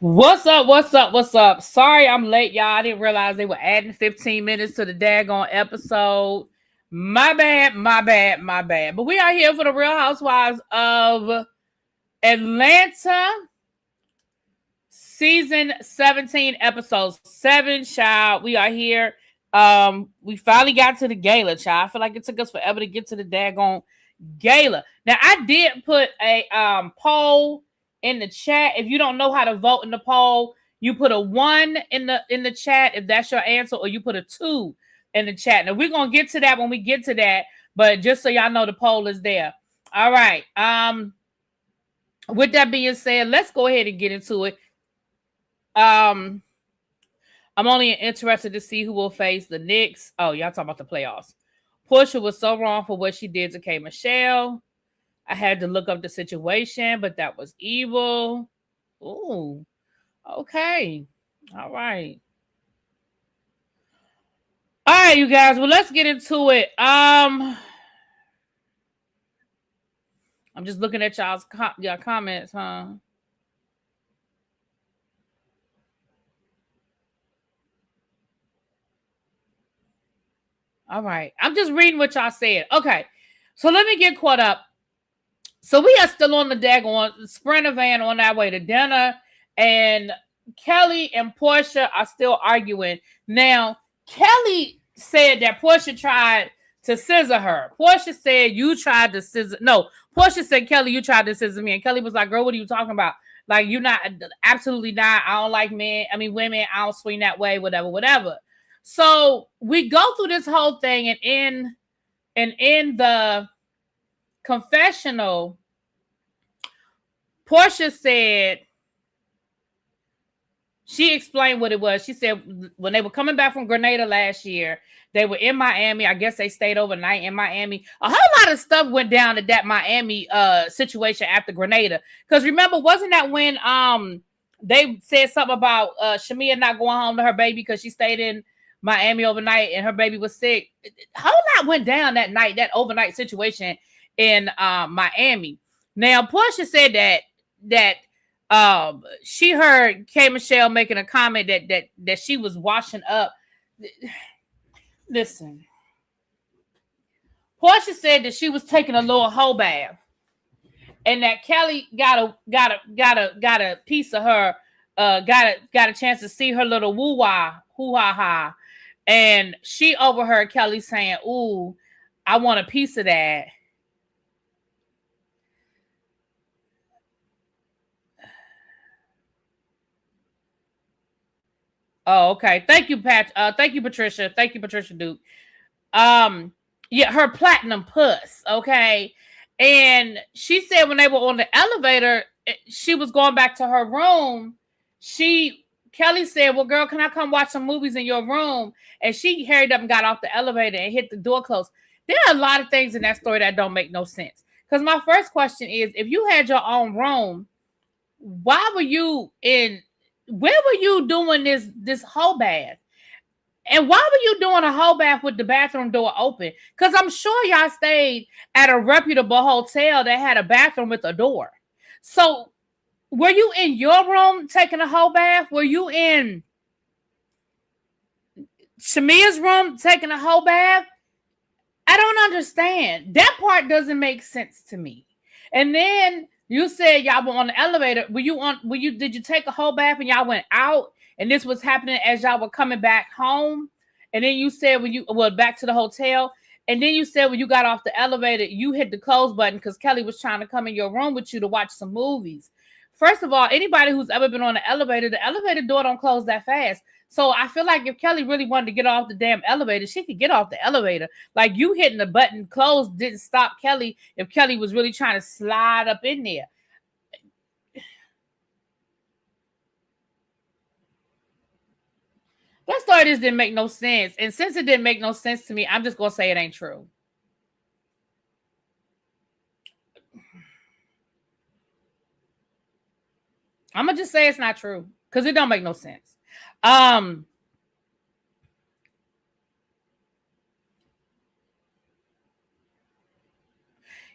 What's up? What's up? What's up? Sorry I'm late, y'all. I didn't realize they were adding 15 minutes to the daggone episode. My bad, my bad, my bad. But we are here for the Real Housewives of Atlanta, season 17, episode 7, child. We are here. We finally got to the gala, child. I feel like it took us forever to get to the daggone gala. Now, I did put a poll in the chat. If you don't know how to vote in the poll, you put a 1 in the chat if that's your answer, or you put a 2 in the chat. Now, we're gonna get to that when we get to that, but just so y'all know, the poll is there. All right. With that being said, let's go ahead and get into it. I'm only interested to see who will face the Knicks. Oh, y'all talking about the playoffs. Portia was so wrong for what she did to K. Michelle. I had to look up the situation, but that was evil. Ooh, okay. All right. All right, you guys. Well, let's get into it. I'm just looking at y'all's comments, huh? All right. I'm just reading what y'all said. Okay. So let me get caught up. So we are still on the daggone Sprinter van on our way to dinner, and Kelly and Portia are still arguing. Now, Kelly said that Portia tried to scissor her. Portia said, you tried to scissor. No, Portia said, Kelly, you tried to scissor me. And Kelly was like, girl, what are you talking about? Like, you're not, absolutely not. I don't like men. I mean, women, I don't swing that way, whatever, whatever. So we go through this whole thing, and in the confessional, Portia said, she explained what it was. She said when they were coming back from Grenada last year, they were in Miami. I guess they stayed overnight in Miami. A whole lot of stuff went down at that Miami situation after Grenada. Because remember, wasn't that when they said something about Shamia not going home to her baby because she stayed in Miami overnight and her baby was sick? A whole lot went down that night, that overnight situation in Miami. Now, Portia said that she heard K. Michelle making a comment that she was washing up. Listen, Portia said that she was taking a little whole bath, and that Kelly got a piece of her, got a chance to see her little woo wah hoo ha ha, and she overheard Kelly saying, "Ooh, I want a piece of that." Oh, okay. Thank you, Pat. Thank you, Patricia. Thank you, Patricia Duke. Yeah, her platinum puss. Okay, and she said when they were on the elevator, she was going back to her room. Kelly said, "Well, girl, can I come watch some movies in your room?" And she hurried up and got off the elevator and hit the door closed. There are a lot of things in that story that don't make no sense. Because my first question is, if you had your own room, why were you in? Where were you doing this whole bath? And why were you doing a whole bath with the bathroom door open? Because I'm sure y'all stayed at a reputable hotel that had a bathroom with a door. So were you in your room taking a whole bath? Were you in Shamia's room taking a whole bath? I don't understand. That part doesn't make sense to me. And then you said y'all were on the elevator. Did you take a whole bath and y'all went out? And this was happening as y'all were coming back home. And then you said back to the hotel. And then you said when you got off the elevator, you hit the close button because Kelly was trying to come in your room with you to watch some movies. First of all, anybody who's ever been on the elevator door don't close that fast. So I feel like if Kelly really wanted to get off the damn elevator, she could get off the elevator. Like, you hitting the button close didn't stop Kelly if Kelly was really trying to slide up in there. That story just didn't make no sense. And since it didn't make no sense to me, I'm just going to say it ain't true. I'm going to just say it's not true because it don't make no sense.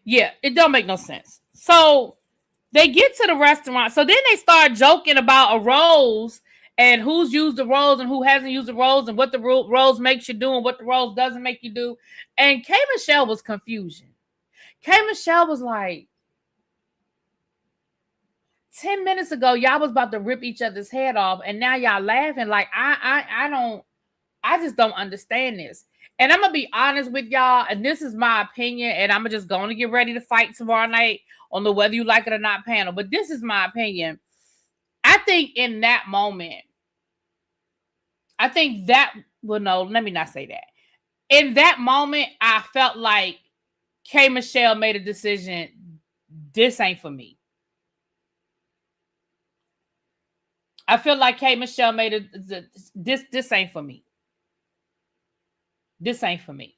Yeah, it don't make no sense. So They get to the restaurant. So then they start joking about a rose and who's used the rose and who hasn't used the rose and what the rose makes you do and what the rose doesn't make you do. And K. Michelle was confusion. K. Michelle was like, 10 minutes ago, y'all was about to rip each other's head off, and now y'all laughing. Like, I just don't understand this. And I'm gonna be honest with y'all, and this is my opinion, and I'm just going to get ready to fight tomorrow night on the whether you like it or not panel. But this is my opinion. I think in that moment, well, no, let me not say that. In that moment, I felt like K. Michelle made a decision. This ain't for me. I feel like K. Michelle made this ain't for me. This ain't for me.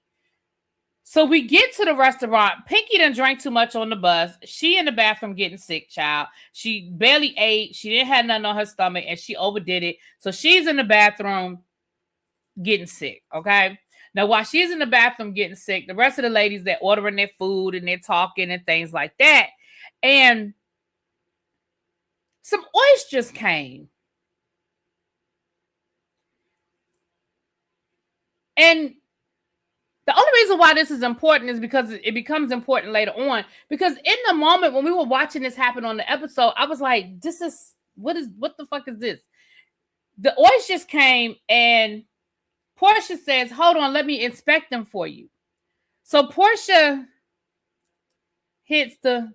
So we get to the restaurant. Pinky done drank too much on the bus. She in the bathroom getting sick, child. She barely ate. She didn't have nothing on her stomach, and she overdid it. So she's in the bathroom getting sick, okay? Now, while she's in the bathroom getting sick, the rest of the ladies, they're ordering their food, and they're talking and things like that. And some oysters came. And the only reason why this is important is because it becomes important later on. Because in the moment when we were watching this happen on the episode, I was like, what the fuck is this? The oysters came and Portia says, hold on, let me inspect them for you. So Portia hits the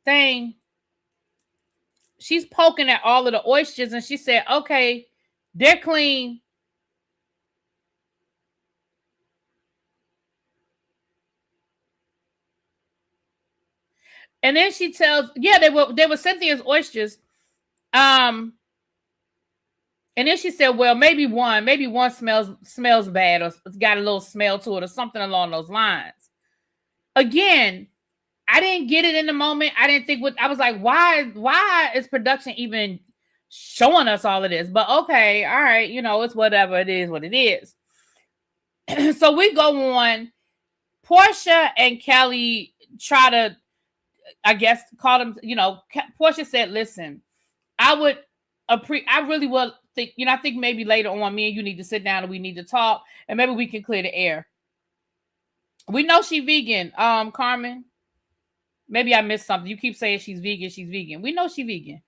thing. She's poking at all of the oysters and she said, okay, they're clean. And then she tells, yeah, they were Cynthia's oysters. And then she said, well, maybe one smells bad or it's got a little smell to it or something along those lines. Again, I didn't get it in the moment. I didn't think I was like, why is production even showing us all of this? But okay, all right, it's whatever. It is what it is. So we go on. Portia and Kelly try to, I guess, call them, Portia said, listen, I really would think, I think maybe later on me and you need to sit down and we need to talk and maybe we can clear the air. We know she vegan, Carmen. Maybe I missed something. You keep saying she's vegan. We know she's vegan.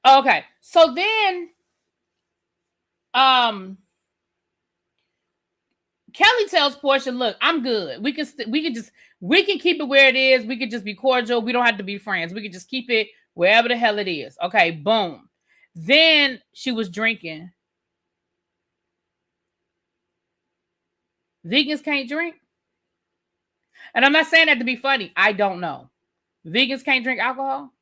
Okay. So then, Kelly tells Portia, look, I'm good. We can keep it where it is. We could just be cordial. We don't have to be friends. We could just keep it wherever the hell it is. Okay, boom. Then she was drinking. Vegans can't drink. And I'm not saying that to be funny. I don't know. Vegans can't drink alcohol.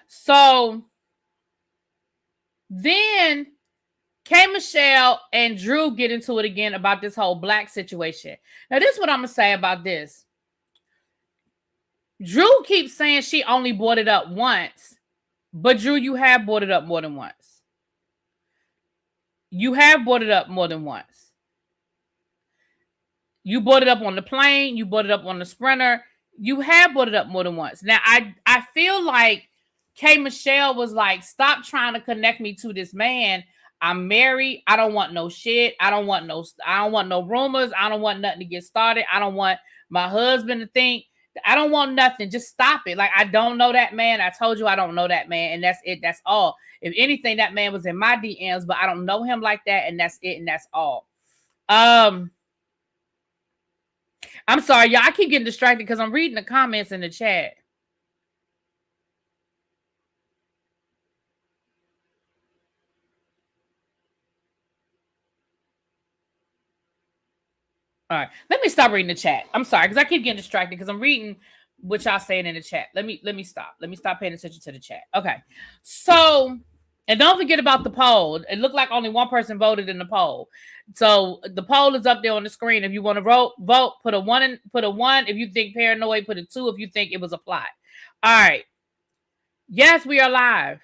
So then K. Michelle and Drew get into it again about this whole black situation. Now, this is what I'm going to say about this. Drew keeps saying she only brought it up once. But Drew, you have brought it up more than once. You have brought it up more than once. You brought it up on the plane. You brought it up on the Sprinter. You have brought it up more than once. Now, I feel like K. Michelle was like, stop trying to connect me to this man. I'm married. I don't want no shit. I don't want no rumors. I don't want nothing to get started. I don't want my husband to think. I don't want nothing. Just stop it. Like, I don't know that man. I told you I don't know that man. And that's it. That's all. If anything, that man was in my DMs, but I don't know him like that. And that's it. And that's all. I'm sorry, y'all. I keep getting distracted because I'm reading the comments in the chat. All right, let me stop reading the chat. I'm sorry, because I keep getting distracted because I'm reading what y'all saying in the chat. Let me stop. Let me stop paying attention to the chat. Okay, so And don't forget about the poll. It looked like only one person voted in the poll. So the poll is up there on the screen. If you want to vote, put a one in, put a one. If you think paranoid, put a 2 if you think it was a plot. All right. Yes, we are live.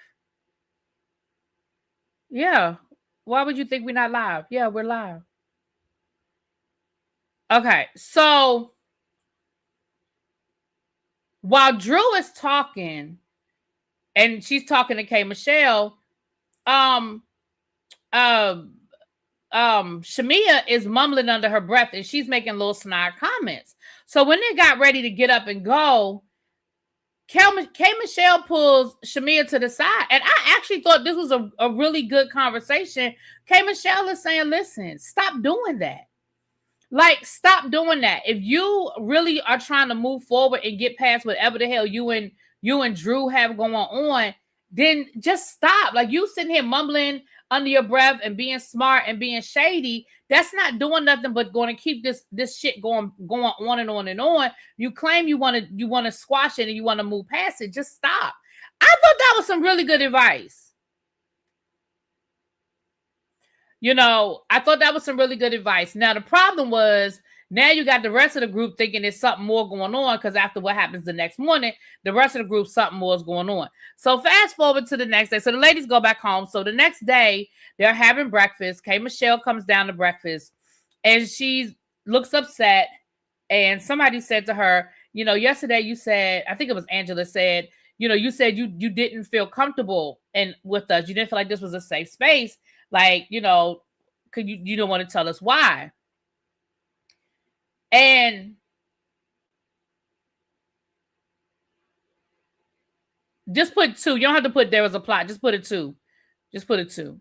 Yeah. Why would you think we're not live? Yeah, we're live. Okay. So while Drew is talking, and she's talking to K Michelle, um, Shamia is mumbling under her breath and she's making little snide comments. So when they got ready to get up and go, K Michelle pulls Shamia to the side. And I actually thought this was a really good conversation. K Michelle is saying, listen, stop doing that. Like, stop doing that. If you really are trying to move forward and get past whatever the hell you and Drew have going on, then just stop. Like, you sitting here mumbling under your breath and being smart and being shady, that's not doing nothing but going to keep this shit going on and on and on. You claim you want to squash it and you want to move past it. Just stop. I thought that was some really good advice. You know, I thought that was some really good advice. Now, the problem was, now you got the rest of the group thinking there's something more going on, because after what happens the next morning, the rest of the group, something more is going on. So fast forward to the next day. So the ladies go back home. So the next day, they're having breakfast. K Michelle comes down to breakfast, and she looks upset. And somebody said to her, you know, yesterday you said, I think it was Angela said, you know, you said you didn't feel comfortable with us. You didn't feel like this was a safe space. Like, you know, could you don't want to tell us why? And just put 2. You don't have to put there was a plot. Just put a 2. Just put a 2.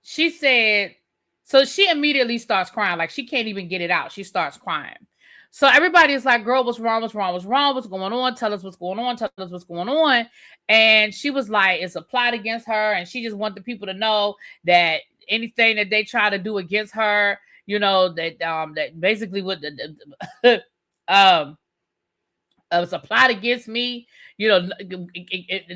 She said, so she immediately starts crying. Like, she can't even get it out. She starts crying. So everybody is like, girl, what's wrong? What's wrong? What's wrong? What's going on? Tell us what's going on. Tell us what's going on. And she was like, it's a plot against her. And she just want the people to know that anything that they try to do against her, you know, that basically what it was a plot against me. You know,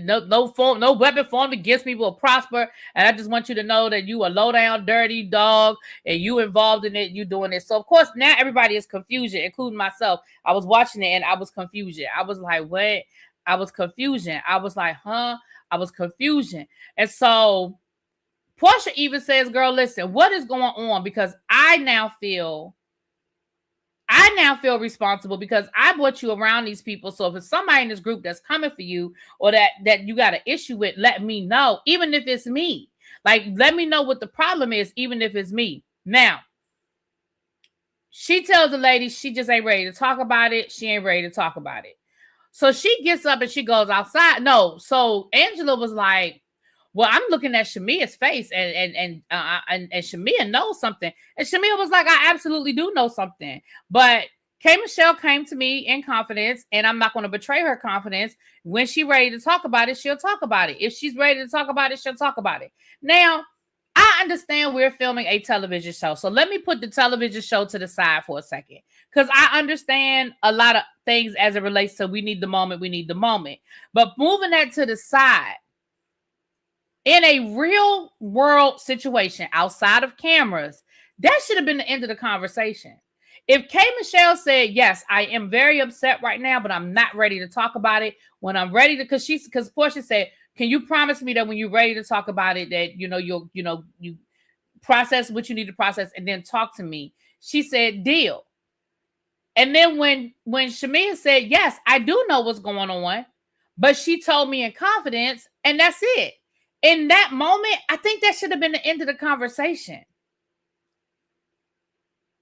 no weapon formed against me will prosper. And I just want you to know that you a low down, dirty dog, and you involved in it. You doing it. So of course now everybody is confusion, including myself. I was watching it and I was confusion. I was like, what? I was confusion. I was like, huh? I was confusion. And so Portia even says, girl, listen, what is going on? Because I now feel responsible because I brought you around these people. So if it's somebody in this group that's coming for you or that you got an issue with, let me know, even if it's me. Like, let me know what the problem is, even if it's me. Now, she tells the lady she just ain't ready to talk about it. She ain't ready to talk about it. So she gets up and she goes outside. No, so Angela was like, well, I'm looking at Shamia's face and Shamia knows something. And Shamia was like, I absolutely do know something. But K Michelle came to me in confidence, and I'm not going to betray her confidence. When she's ready to talk about it, she'll talk about it. If she's ready to talk about it, she'll talk about it. Now, I understand we're filming a television show. So let me put the television show to the side for a second. Because I understand a lot of things as it relates to we need the moment. But moving that to the side, in a real world situation outside of cameras, that should have been the end of the conversation. If K Michelle said, yes, I am very upset right now, but I'm not ready to talk about it. When I'm ready to, because Portia said, can you promise me that when you're ready to talk about it, that you process what you need to process and then talk to me? She said, deal. And then when Shamia said, yes, I do know what's going on, but she told me in confidence, and that's it. In that moment, I think that should have been the end of the conversation.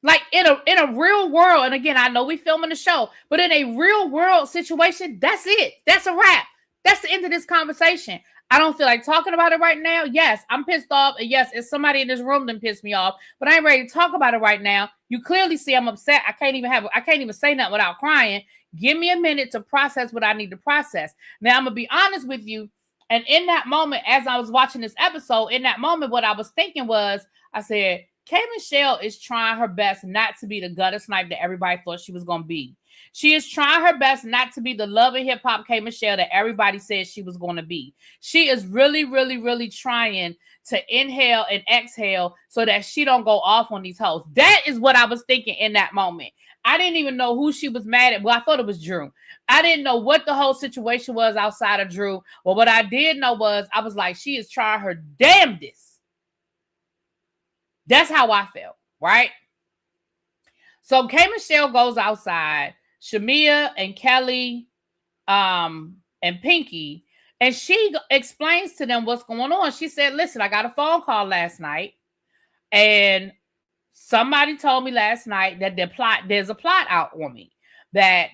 Like in a real world, and again, I know we filming the show, but in a real world situation, that's it. That's a wrap. That's the end of this conversation. I don't feel like talking about it right now. Yes, I'm pissed off. And yes, it's somebody in this room that pissed me off, but I ain't ready to talk about it right now. You clearly see I'm upset. I can't even say nothing without crying. Give me a minute to process what I need to process. Now, I'm going to be honest with you. And in that moment, as I was watching this episode, in that moment, what I was thinking was, I said, K Michelle is trying her best not to be the gutter snipe that everybody thought she was going to be. She is trying her best not to be the love and hip hop K Michelle that everybody said she was going to be. She is really, really, really trying to inhale and exhale so that she don't go off on these hoes. That is what I was thinking in that moment. I didn't even know who she was mad at. Well, I thought it was Drew. I didn't know what the whole situation was outside of Drew. But what I did know was I was like, she is trying her damnedest. That's how I felt, right? So K Michelle goes outside, Shamia and Kelly, and Pinky, and she explains to them what's going on. She said, listen, I got a phone call last night, and somebody told me last night that there's a plot out on me, that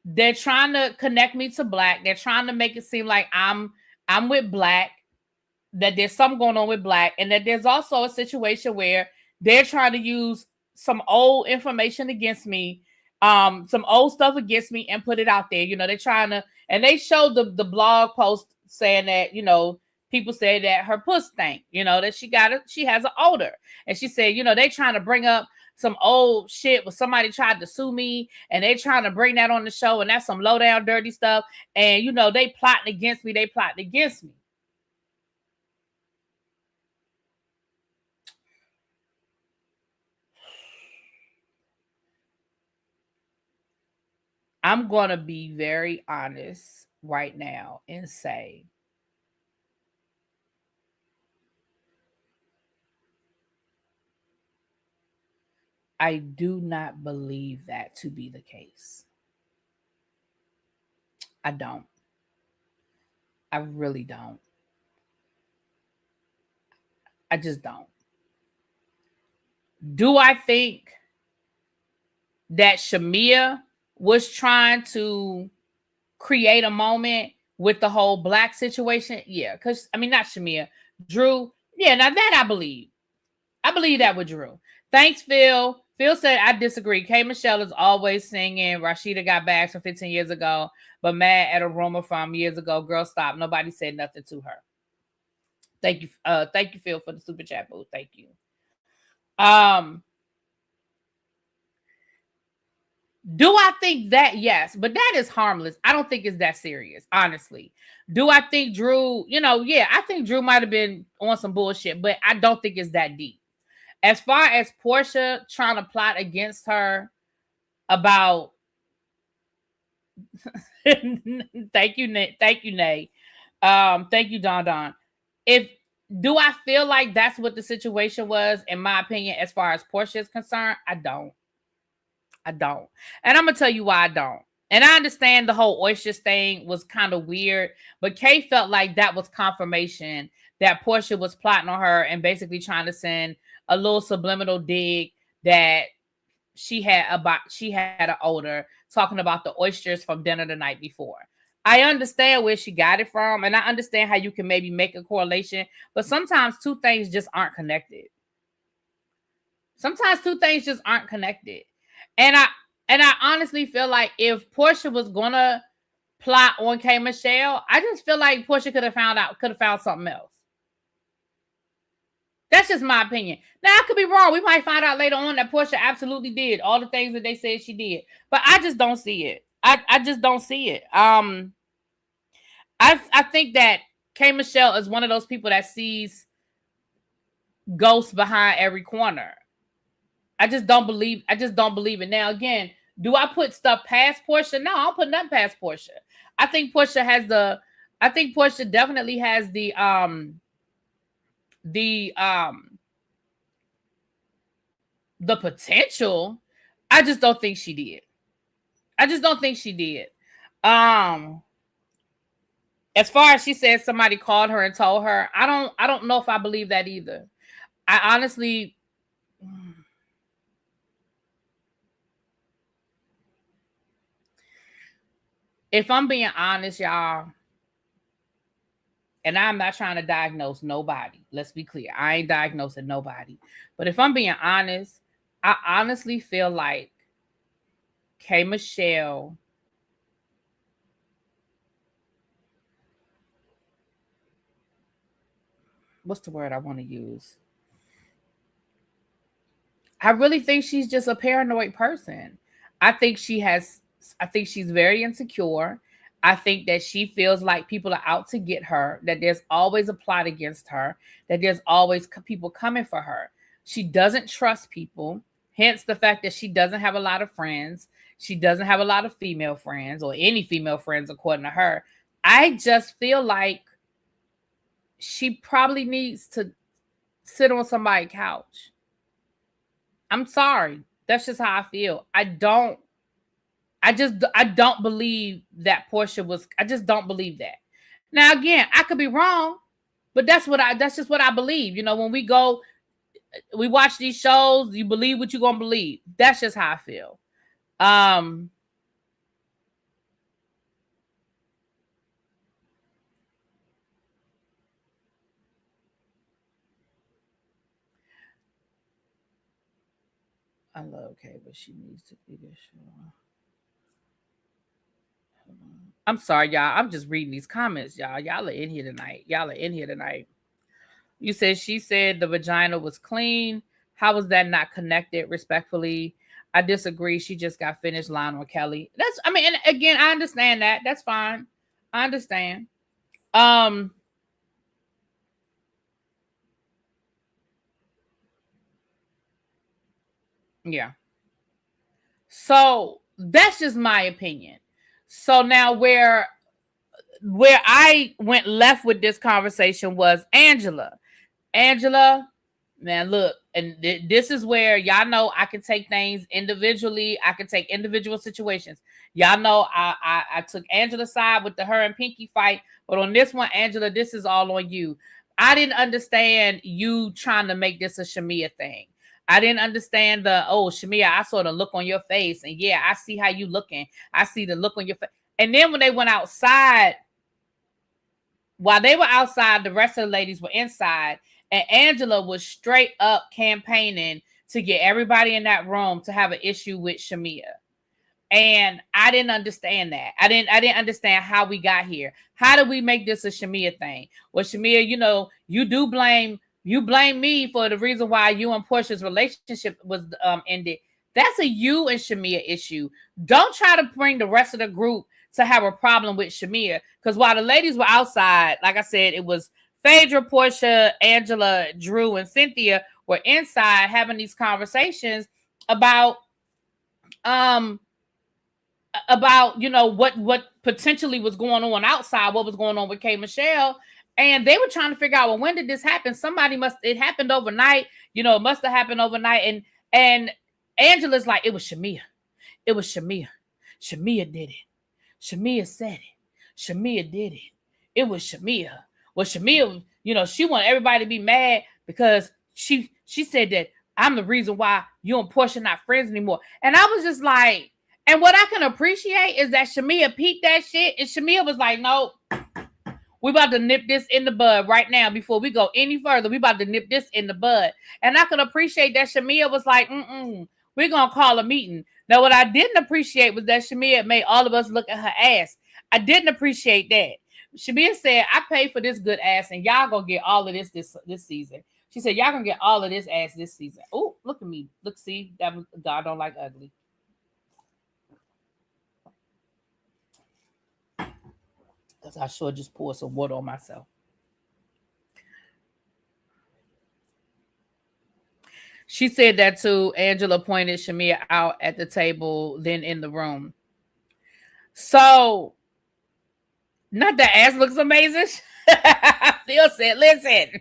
they're trying to connect me to Black. They're trying to make it seem like I'm with Black, that there's something going on with Black, and that there's also a situation where they're trying to use some old information against me, some old stuff against me, and put it out there. You know, they're trying to, and they showed the blog post saying that, you know, people say that her puss stank, you know, that she has an odor. And she said, you know, they trying to bring up some old shit where somebody tried to sue me, and they trying to bring that on the show, and that's some low down dirty stuff. And, you know, they plotting against me. I'm going to be very honest right now and say, I do not believe that to be the case. I don't. I really don't. I just don't. Do I think that Shamia was trying to create a moment with the whole Black situation? Yeah, because, I mean, not Shamia, Drew. Yeah, now that I believe. I believe that with Drew. Thanks, Phil. Phil said, I disagree. K Michelle is always singing Rashida got bags from 15 years ago, but mad at a rumor from years ago. Girl, stop. Nobody said nothing to her. Thank you. Thank you, Phil, for the super chat booth. Thank you. Do I think that? Yes, but that is harmless. I don't think it's that serious, honestly. Do I think Drew, you know, yeah, I think Drew might have been on some bullshit, but I don't think it's that deep. As far as Portia trying to plot against her about thank you, Nay. Thank you, Nay. Thank you, Don Don. If do I feel like that's what the situation was, in my opinion, as far as Portia is concerned? I don't. I don't. And I'm gonna tell you why I don't. And I understand the whole oysters thing was kind of weird, but Kay felt like that was confirmation that Portia was plotting on her and basically trying to send a little subliminal dig that she had an odor, talking about the oysters from dinner the night before. I understand where she got it from, and I understand how you can maybe make a correlation, but sometimes two things just aren't connected. Sometimes two things just aren't connected. And I honestly feel like if Portia was gonna plot on K Michelle, I just feel like Portia could have found something else. That's just my opinion. Now, I could be wrong. We might find out later on that Portia absolutely did all the things that they said she did. But I just don't see it. I just don't see it. I think that K Michelle is one of those people that sees ghosts behind every corner. I just don't believe it. Now, again, do I put stuff past Portia? No, I don't put nothing past Portia. I think Portia definitely has the potential. I just don't think she did. As far as she said somebody called her and told her, I don't know if I believe that either. I honestly, if I'm being honest, y'all, and I'm not trying to diagnose nobody. Let's be clear. I ain't diagnosing nobody. But if I'm being honest, I honestly feel like K Michelle what's the word I want to use? I really think she's just a paranoid person. I think I think she's very insecure. I think that she feels like people are out to get her, that there's always a plot against her, that there's always people coming for her. She doesn't trust people, hence the fact that she doesn't have a lot of friends. She doesn't have a lot of female friends or any female friends, according to her. I just feel like she probably needs to sit on somebody's couch. I'm sorry. That's just how I feel. I don't believe that Portia was, I just don't believe that. Now again, I could be wrong, but that's just what I believe. You know, when we watch these shows, you believe what you're gonna believe. That's just how I feel. I love Kay, but she needs to be this show. I'm sorry, y'all. I'm just reading these comments, y'all. Y'all are in here tonight. You said she said the vagina was clean. How was that not connected? Respectfully, I disagree. She just got finished lying on Kelly. And again, I understand that. That's fine. I understand. Yeah. So that's just my opinion. So now where I went left with this conversation was Angela. Angela, man, look, and this is where y'all know I can take things individually. I can take individual situations. Y'all know I took Angela's side with her and Pinky fight, but on this one, Angela, this is all on you. I didn't understand you trying to make this a Shamia thing. I didn't understand Shamia, I saw the look on your face, and yeah, I see how you looking. I see the look on your face. And then when they went outside, while they were outside, the rest of the ladies were inside, and Angela was straight up campaigning to get everybody in that room to have an issue with Shamia. And I didn't understand that. I didn't understand how we got here. How did we make this a Shamia thing? Well, Shamia, you know, you blame me for the reason why you and Portia's relationship was ended. That's a you and Shamia issue. Don't try to bring the rest of the group to have a problem with Shamia. Because while the ladies were outside, like I said, it was Phaedra, Portia, Angela, Drew, and Cynthia were inside having these conversations about you know what potentially was going on outside, what was going on with K. Michelle. And they were trying to figure out, well, when did this happen? It happened overnight. You know, it must have happened overnight. And Angela's like, it was Shamia. It was Shamia. Shamia did it. Shamia said it. Shamia did it. It was Shamia. Well, Shamia, you know, she wanted everybody to be mad because she said that I'm the reason why you and Portia not friends anymore. And I was just like, and what I can appreciate is that Shamia peeped that shit. And Shamia was like, no, we about to nip this in the bud right now before we go any further. We about to nip this in the bud. And I can appreciate that Shamia was like, we're going to call a meeting. Now, what I didn't appreciate was that Shamia made all of us look at her ass. I didn't appreciate that. Shamia said, I paid for this good ass and y'all going to get all of this season. She said, y'all going to get all of this ass this season. Oh, look at me. Look, see, that was, God don't like ugly. Because I sure just poured some water on myself. She said that too. Angela pointed Shamia out at the table, then in the room. So, not that ass looks amazing. Phil said, listen.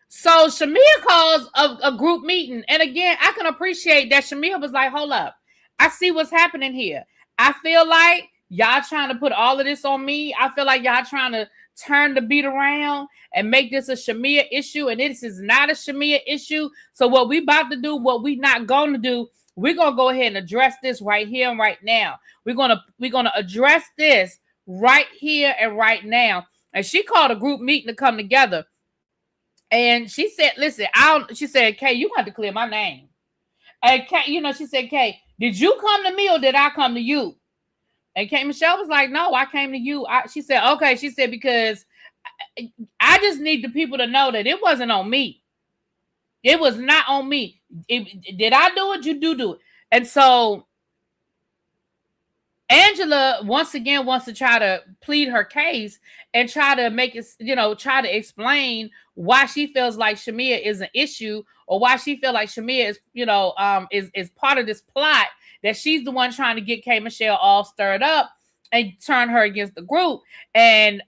So, Shamia calls a group meeting. And again, I can appreciate that Shamia was like, hold up. I see what's happening here. I feel like y'all trying to put all of this on me. I feel like y'all trying to turn the beat around and make this a Shamia issue. And this is not a Shamia issue. So what we about to do, what we not going to do, we're going to go ahead and address this right here and right now. We're going to address this right here and right now. And she called a group meeting to come together. And she said, listen, she said, Kay, you have to clear my name. And Kay, you know, she said, Kay, did you come to me or did I come to you? And Kay Michelle was like, no, I came to you. She said, okay. She said, because I just need the people to know that it wasn't on me. It was not on me. Did I do it? You do it. And so Angela once again wants to try to plead her case and try to make it, try to explain why she feels like Shamia is an issue, or why she feels like Shamia is, is part of this plot, that she's the one trying to get K Michelle all stirred up and turn her against the group. And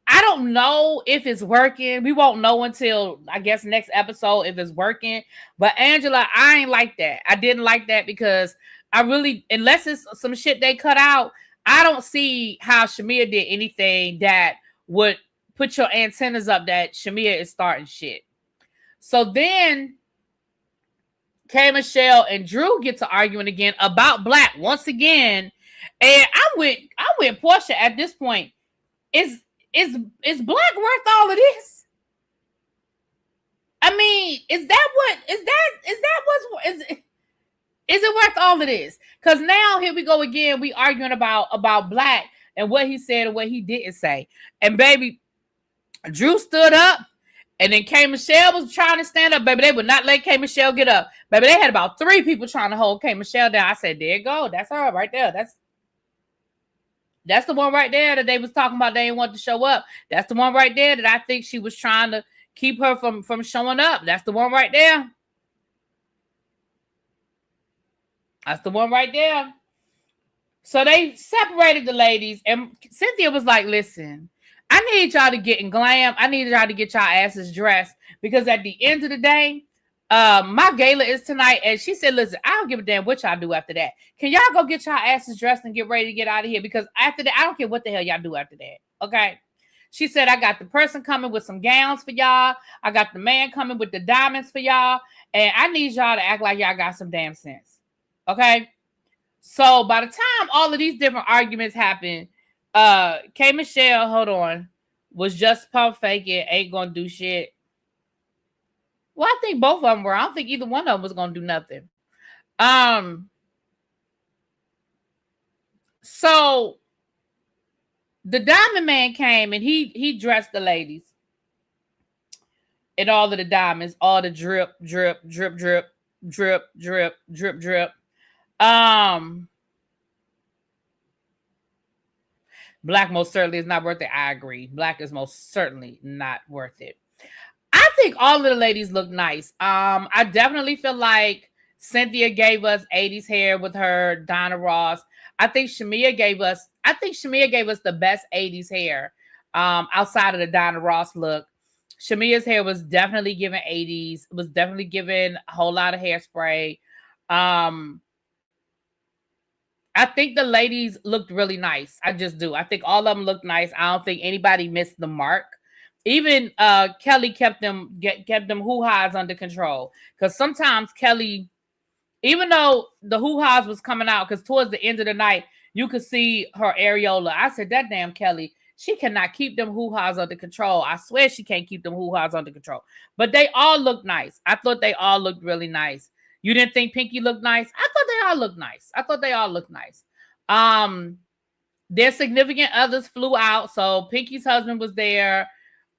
I don't know if it's working. We won't know until, I guess, next episode if it's working. But Angela, I ain't like that. I didn't like that because I really, unless it's some shit they cut out, I don't see how Shamia did anything that would put your antennas up that Shamia is starting shit. So then K Michelle and Drew get to arguing again about Black once again. And I'm with Portia at this point. Is Black worth all of this? I mean, is it worth all of this? Because now here we go again. We arguing about Black and what he said and what he didn't say. And baby, Drew stood up, and then K Michelle was trying to stand up. Baby, they would not let K Michelle get up. Baby, they had about 3 people trying to hold K Michelle down. I said, there you go. That's her right there. That's the one right there that they was talking about. They didn't want to show up. That's the one right there that I think she was trying to keep her from showing up. That's the one right there. That's the one right there. So they separated the ladies, and Cynthia was like, listen, I need y'all to get in glam. I need y'all to get y'all asses dressed, because at the end of the day, my gala is tonight. And she said, listen, I don't give a damn what y'all do after that. Can y'all go get y'all asses dressed and get ready to get out of here? Because after that, I don't care what the hell y'all do after that. Okay. She said, I got the person coming with some gowns for y'all. I got the man coming with the diamonds for y'all. And I need y'all to act like y'all got some damn sense. Okay. So by the time all of these different arguments happen, K Michelle, hold on, was just pump faking, ain't gonna do shit. Well, I think both of them were. I don't think either one of them was gonna do nothing. So the Diamond Man came and he dressed the ladies in all of the diamonds, all the drip, drip, drip, drip, drip, drip, drip, drip. Black most certainly is not worth it. I agree. Black is most certainly not worth it. I think all of the ladies look nice. I definitely feel like Cynthia gave us 80s hair with her Donna Ross. I think Shamia gave us the best 80s hair outside of the Donna Ross look. Shamia's hair was definitely given 80s. It was definitely given a whole lot of hairspray. I think the ladies looked really nice. I just do. I think all of them looked nice. I don't think anybody missed the mark. Even Kelly kept them hoo-has under control. Because sometimes Kelly, even though the hoo-has was coming out, because towards the end of the night, you could see her areola. I said, that damn Kelly, she cannot keep them hoo-has under control. I swear she can't keep them hoo-has under control. But they all looked nice. I thought they all looked really nice. You didn't think Pinky looked nice? I thought they all looked nice. Their significant others flew out. So Pinky's husband was there.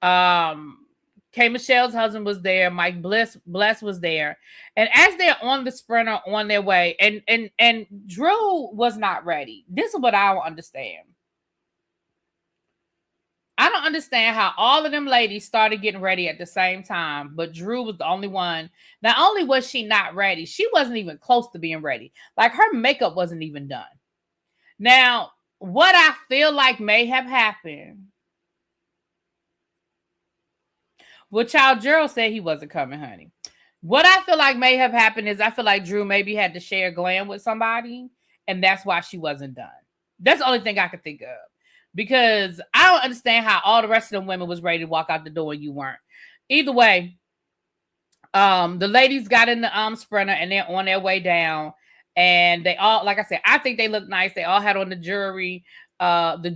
K Michelle's husband was there. Mike Bless was there. And as they're on the sprinter on their way, and Drew was not ready. This is what I don't understand. I don't understand how all of them ladies started getting ready at the same time, but Drew was the only one. Not only was she not ready, she wasn't even close to being ready. Like, her makeup wasn't even done. Now, what I feel like may have happened, well, Child Gerald said he wasn't coming, honey. What I feel like may have happened is I feel like Drew maybe had to share glam with somebody, and that's why she wasn't done. That's the only thing I could think of. Because I don't understand how all the rest of them women was ready to walk out the door and you weren't. Either way, the ladies got in the sprinter and they're on their way down. And they all, like I said, I think they look nice. They all had on the jewelry. And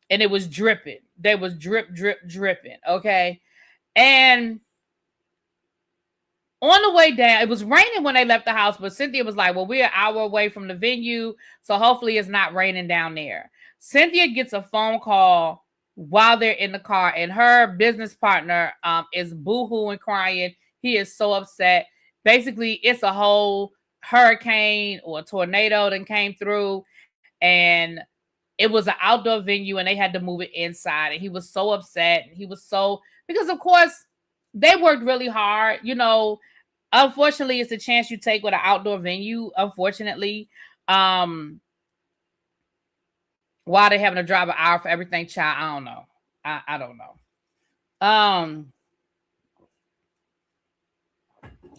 it was dripping. They was dripping. Okay. And on the way down, it was raining when they left the house, but Cynthia was like, well, we're an hour away from the venue, so hopefully it's not raining down there. Cynthia gets a phone call while they're in the car, and her business partner is boo-hooing, crying. He is so upset. Basically, it's a whole hurricane or a tornado that came through, and it was an outdoor venue, and they had to move it inside. And he was so upset. And he was so, because of course they worked really hard. Unfortunately, it's a chance you take with an outdoor venue. Unfortunately, why they having to drive an hour for everything, child, I don't know. I don't know.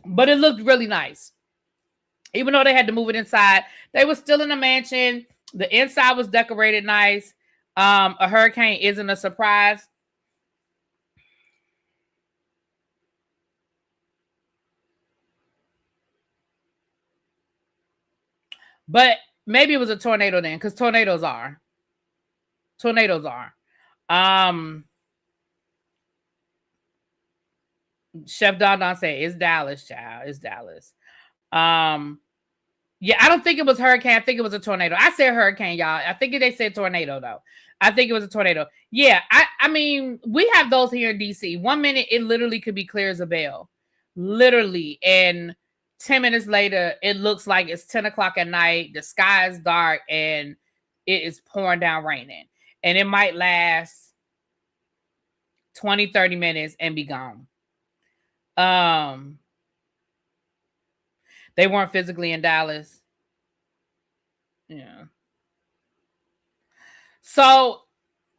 But it looked really nice. Even though they had to move it inside, they were still in the mansion. The inside was decorated nice. A hurricane isn't a surprise. But maybe it was a tornado then, because tornadoes are. Chef Don Don said, it's Dallas, child. It's Dallas. Yeah, I don't think it was hurricane. I think it was a tornado. I said hurricane, y'all. I think they said tornado, though. I think it was a tornado. Yeah, I mean, we have those here in DC. 1 minute, it literally could be clear as a bell. Literally. And 10 minutes later, it looks like it's 10 o'clock at night. The sky is dark, and it is pouring down raining. And it might last 20, 30 minutes and be gone. They weren't physically in Dallas. Yeah. So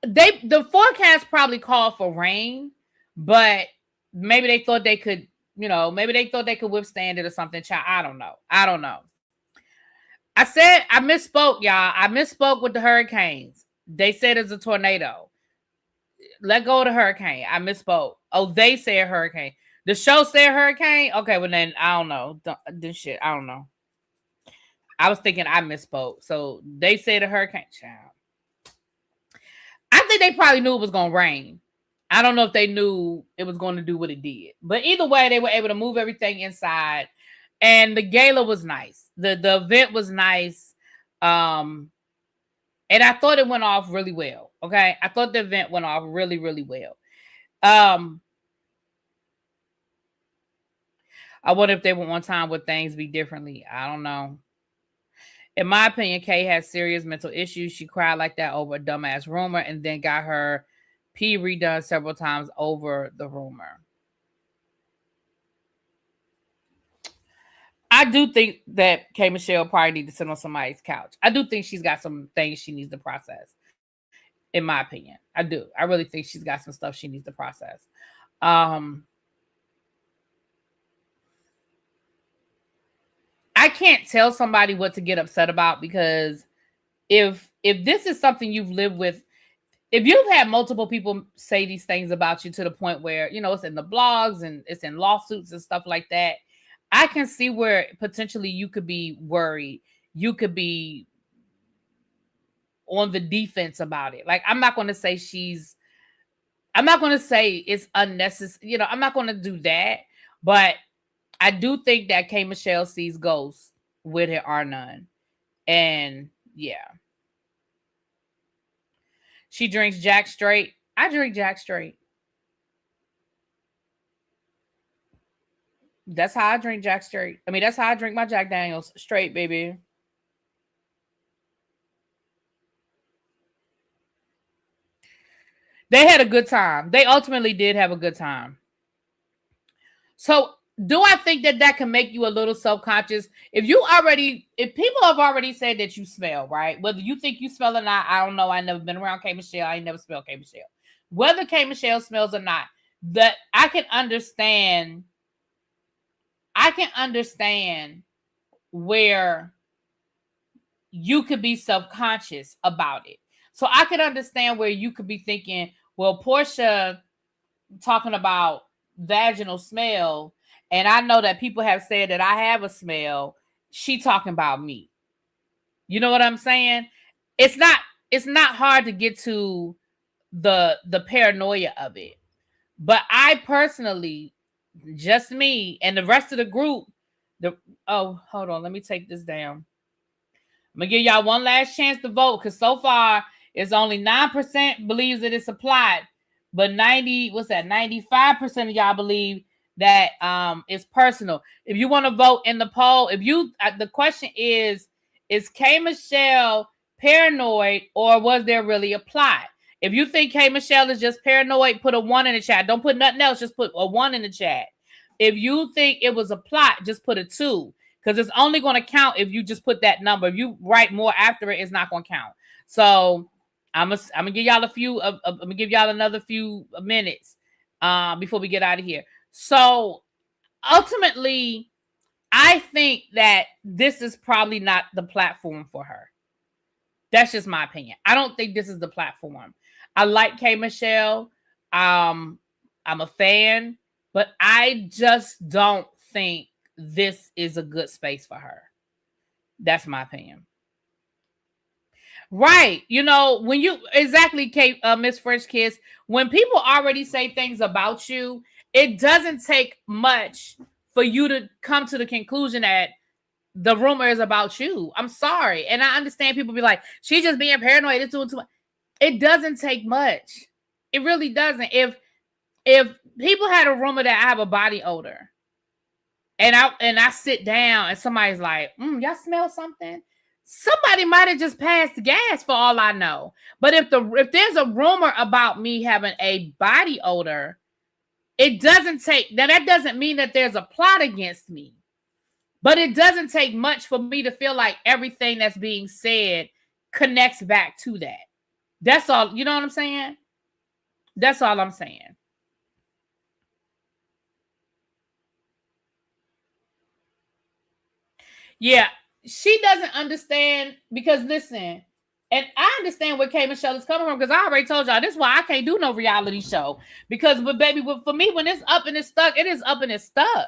the forecast probably called for rain, but maybe they thought they could, withstand it or something. Child, I don't know. I misspoke, y'all. I misspoke with the hurricanes. They said it's a tornado. Let go of the hurricane. I misspoke. Oh, they said hurricane. The show said hurricane? Okay, well then, I don't know. This shit, I don't know. I was thinking I misspoke. So they said a hurricane. Child. I think they probably knew it was going to rain. I don't know if they knew it was going to do what it did. But either way, they were able to move everything inside. And the gala was nice. The event was nice. And I thought it went off really well. Okay? I thought the event went off really, really well. I wonder if they went one time would things be differently. I don't know. In my opinion, Kay has serious mental issues. She cried like that over a dumbass rumor and then got her pee redone several times over the rumor. I do think that K Michelle probably needs to sit on somebody's couch. I do think she's got some things she needs to process. In my opinion, I do. I really think she's got some stuff she needs to process. I can't tell somebody what to get upset about, because if this is something you've lived with, if you've had multiple people say these things about you to the point where, it's in the blogs and it's in lawsuits and stuff like that, I can see where potentially you could be worried. You could be on the defense about it. Like, I'm not going to say it's unnecessary. I'm not going to do that. But I do think that K Michelle sees ghosts with her are none. And yeah. She drinks Jack straight. I drink Jack straight. That's how I drink Jack straight. I mean, that's how I drink my Jack Daniels straight, baby. They had a good time. They ultimately did have a good time. So do I think that can make you a little self-conscious? If people have already said that you smell, right? Whether you think you smell or not, I don't know. I never been around K Michelle. I ain't never smelled K Michelle. Whether K Michelle smells or not, that I can understand where you could be self-conscious about it. So I could understand where you could be thinking, well, Portia talking about vaginal smell, and I know that people have said that I have a smell. She talking about me. You know what I'm saying? It's not hard to get to the paranoia of it. But I personally, just me and the rest of the group, hold on, let me take this down. I'm gonna give y'all one last chance to vote, because so far It's only 9% believes that it's applied, but 95% of y'all believe that it's personal. If you want to vote in the poll, the question is K Michelle paranoid or was there really a plot? If you think K Michelle is just paranoid, put a 1 in the chat. Don't put nothing else. Just put a 1 in the chat. If you think it was a plot, just put a 2. Because it's only going to count if you just put that number. If you write more after it, it's not going to count. So I'm gonna give y'all I'm gonna give y'all another few minutes before we get out of here. So ultimately, I think that this is probably not the platform for her. That's just my opinion. I don't think this is the platform. I like K Michelle. I'm a fan, but I just don't think this is a good space for her. That's my opinion. Right. You know, when you exactly, Kate, Miss Fresh Kiss, when people already say things about you, it doesn't take much for you to come to the conclusion that the rumor is about you. I'm sorry. And I understand people be like, she's just being paranoid. It's doing too much. It doesn't take much. It really doesn't. If people had a rumor that I have a body odor and I sit down and somebody's like, y'all smell something? Somebody might have just passed the gas for all I know. But if there's a rumor about me having a body odor, it doesn't take, now that doesn't mean that there's a plot against me. But it doesn't take much for me to feel like everything that's being said connects back to that. That's all. You know what I'm saying? That's all I'm saying. Yeah, she doesn't understand because listen, and I understand where K Michelle is coming from because I already told y'all this is why I can't do no reality show. Because baby, for me, when it's up and it's stuck, it is up and it's stuck.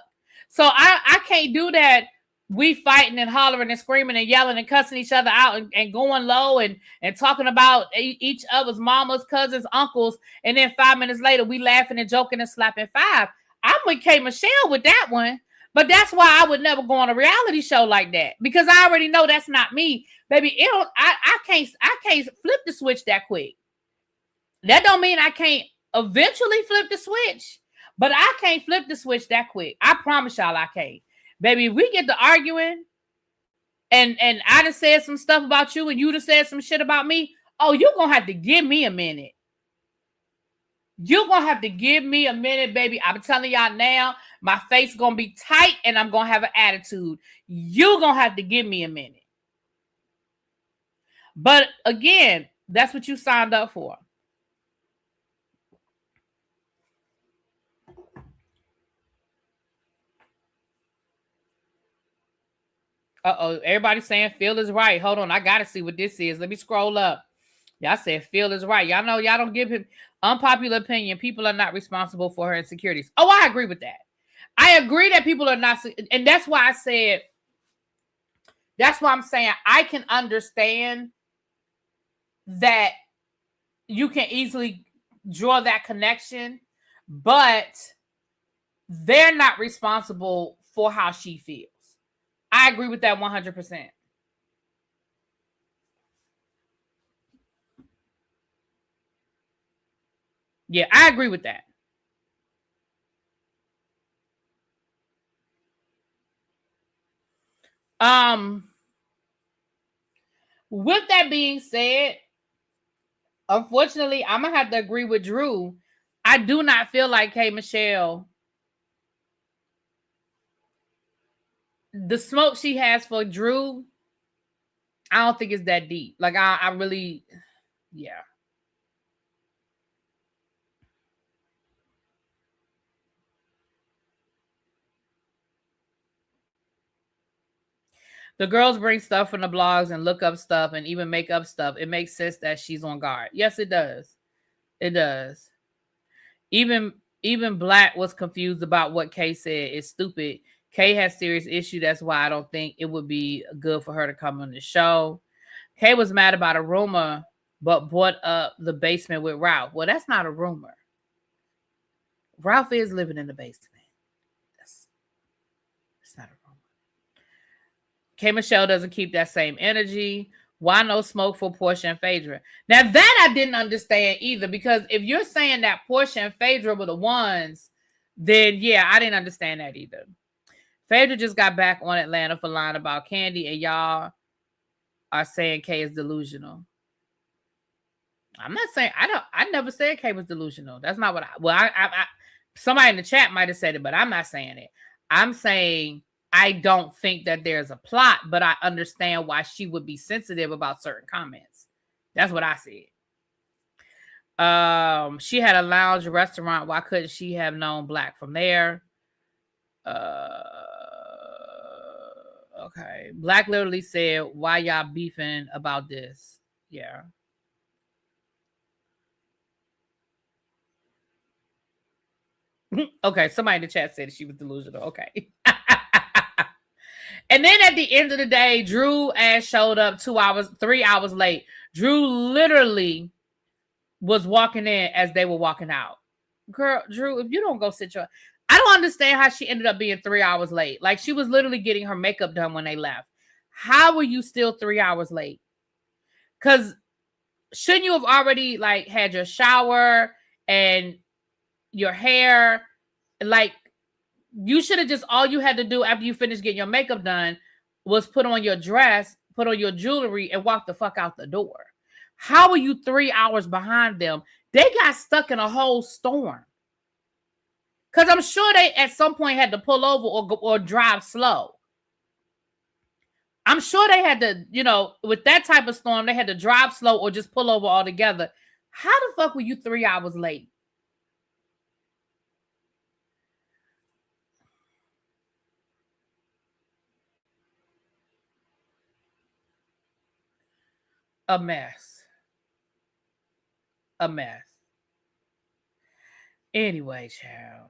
So I can't do that. We fighting and hollering and screaming and yelling and cussing each other out and going low and talking about each other's mamas, cousins, uncles, and then 5 minutes later we laughing and joking and slapping 5. I'm with K Michelle with that one. But that's why I would never go on a reality show like that because I already know that's not me, baby. I can't flip the switch that quick. That don't mean I can't eventually flip the switch, but I can't flip the switch that quick. I promise y'all I can't, baby. If we get to arguing, and I done said some stuff about you, and you done said some shit about me. Oh, you're gonna have to give me a minute. You're gonna have to give me a minute, baby. I'm telling y'all now. My face gonna be tight and I'm gonna have an attitude. You're gonna have to give me a minute. But again, that's what you signed up for. Uh-oh, everybody's saying Phil is right. Hold on, I gotta see what this is. Let me scroll up. Y'all said Phil is right. Y'all know y'all don't give him unpopular opinion. People are not responsible for her insecurities. Oh, I agree with that. I agree that people are not, and that's why I said, that's why I'm saying I can understand that you can easily draw that connection, but they're not responsible for how she feels. I agree with that 100%. Yeah, I agree with that. With that being said, unfortunately, I'm gonna have to agree with Drew. I do not feel like K Michelle, the smoke she has for Drew, I don't think it's that deep. Like I really, yeah. The girls bring stuff from the blogs and look up stuff and even make up stuff. It makes sense that she's on guard. Yes, it does. It does. Even Black was confused about what Kay said. It's stupid. Kay has serious issue. That's why I don't think it would be good for her to come on the show. Kay was mad about a rumor, but brought up the basement with Ralph. Well, that's not a rumor. Ralph is living in the basement. That's not a rumor. K Michelle doesn't keep that same energy. Why no smoke for Portia and Phaedra? Now that I didn't understand either, because if you're saying that Portia and Phaedra were the ones, then yeah, I didn't understand that either. Phaedra just got back on Atlanta for lying about Candy, and y'all are saying Kay is delusional. I'm not saying I never said Kay was delusional. That's not what I somebody in the chat might have said it, but I'm not saying it. I'm saying I don't think that there's a plot, but I understand why she would be sensitive about certain comments. That's what I said. She had a lounge restaurant. Why couldn't she have known Black from there? Okay. Black literally said, why y'all beefing about this? Yeah. Okay, somebody in the chat said she was delusional. Okay. And then at the end of the day, Drew ass showed up 3 hours late. Drew literally was walking in as they were walking out. Girl, Drew, if you don't go sit your... I don't understand how she ended up being 3 hours late. Like, she was literally getting her makeup done when they left. How were you still 3 hours late? Because shouldn't you have already, like, had your shower and your hair? Like, you should have just... All you had to do after you finished getting your makeup done was put on your dress, put on your jewelry, and walk the fuck out the door. How are you 3 hours behind them? They got stuck in a whole storm. Because I'm sure they at some point had to pull over or drive slow. I'm sure they had to, you know, with that type of storm, they had to drive slow or just pull over altogether. How the fuck were you 3 hours late? A mess. A mess. Anyway, child.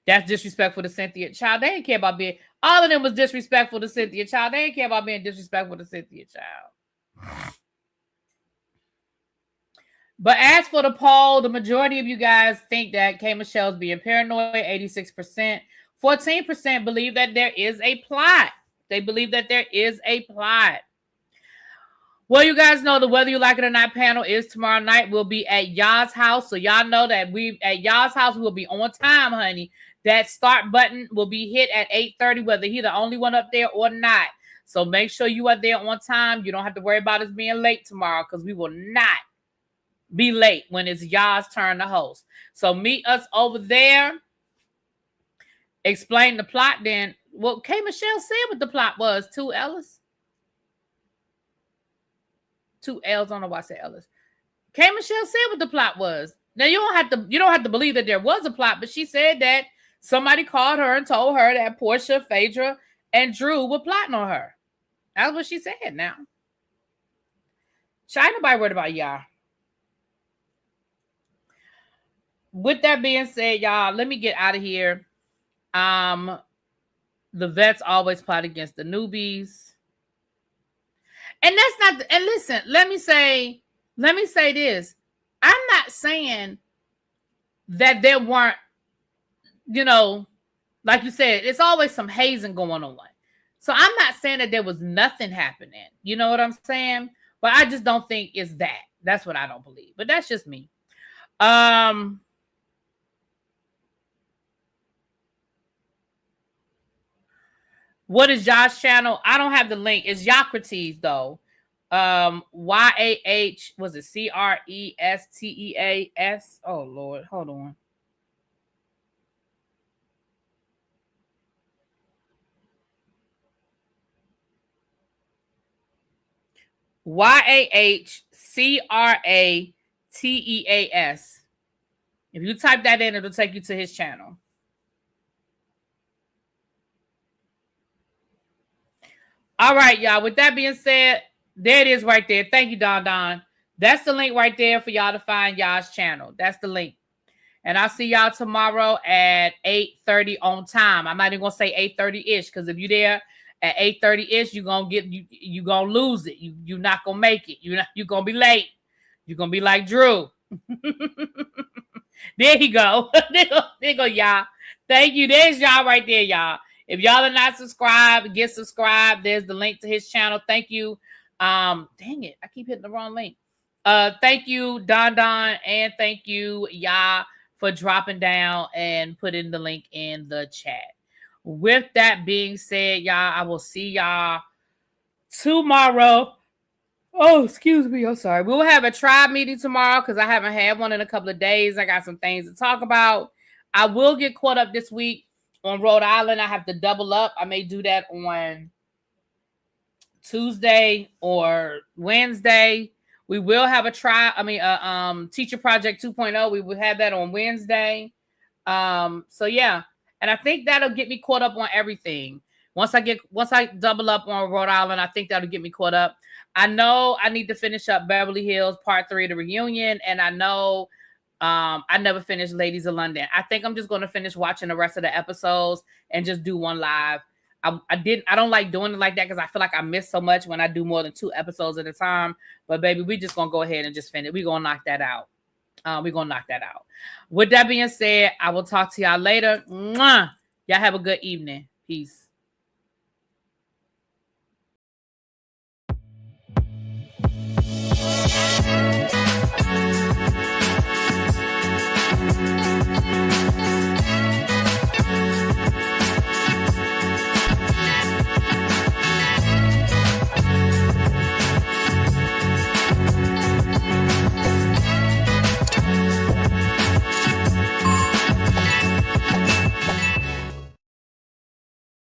That's disrespectful to Cynthia. Child, they didn't care about being... All of them was disrespectful to Cynthia. Child, they didn't care about being disrespectful to Cynthia. Child. But as for the poll, the majority of you guys think that K. Michelle's being paranoid, 86%. 14% believe that there is a plot. They believe that there is a plot. Well, you guys know the Whether You Like It or Not panel is tomorrow night. We'll be at y'all's house. So y'all know that we at y'all's house, we'll be on time, honey. That start button will be hit at 8:30, whether he's the only one up there or not. So make sure you are there on time. You don't have to worry about us being late tomorrow, because we will not be late when it's y'all's turn to host. So meet us over there. Explain the plot then. Well, K. Michelle said what the plot was. 2 Ellis. 2 L's. I don't know why I said Ellis. K. Michelle said what the plot was. Now you don't have to believe that there was a plot, but she said that somebody called her and told her that Portia, Phaedra, and Drew were plotting on her. That's what she said now. Ain't nobody worried about y'all. With that being said, y'all, let me get out of here. The vets always plot against the newbies. And that's not, and listen, let me say this. I'm not saying that there weren't, you know, like you said, it's always some hazing going on. So I'm not saying that there was nothing happening. You know what I'm saying? But I just don't think it's that. That's what I don't believe. But that's just me. What is Josh's channel? I don't have the link. It's Yocrates though. YAH, was it CRESTEAS? Oh Lord, hold on. YAHCRATEAS. If you type that in, it'll take you to his channel. All right, y'all. With that being said, there it is right there. Thank you, Don Don. That's the link right there for y'all to find y'all's channel. That's the link. And I'll see y'all tomorrow at 8:30 on time. I'm not even gonna say 8:30-ish, because if you're there at 8:30-ish, you're gonna lose it. You're not gonna make it. You're gonna be late. You're gonna be like Drew. There you go. There you go, y'all. Thank you. There's y'all right there, y'all. If y'all are not subscribed, get subscribed. There's the link to his channel. Thank you, Dang it, I keep hitting the wrong link. Thank you, Don, and thank you, Ya, for dropping down and putting the link in the chat. With that being said, y'all, I will see y'all tomorrow. Oh, excuse me. I'm sorry. We will have a tribe meeting tomorrow because I haven't had one in a couple of days. I got some things to talk about. I will get caught up this week on Rhode Island. I have to double up. I may do that on Tuesday or Wednesday. We will have a teacher project 2.0. We will have that on Wednesday. So yeah, and I think that'll get me caught up on everything. Once I double up on Rhode Island, I think that'll get me caught up. I know I need to finish up Beverly Hills Part 3 of the reunion, and I know I never finished Ladies of London. I think I'm just going to finish watching the rest of the episodes and just do one live. I don't like doing it like that because I feel like I miss so much when I do more than 2 episodes at a time. But baby, we just gonna go ahead and just finish. We're gonna knock that out. We're gonna knock that out. With that being said, I will talk to y'all later. Mwah! Y'all have a good evening. Peace.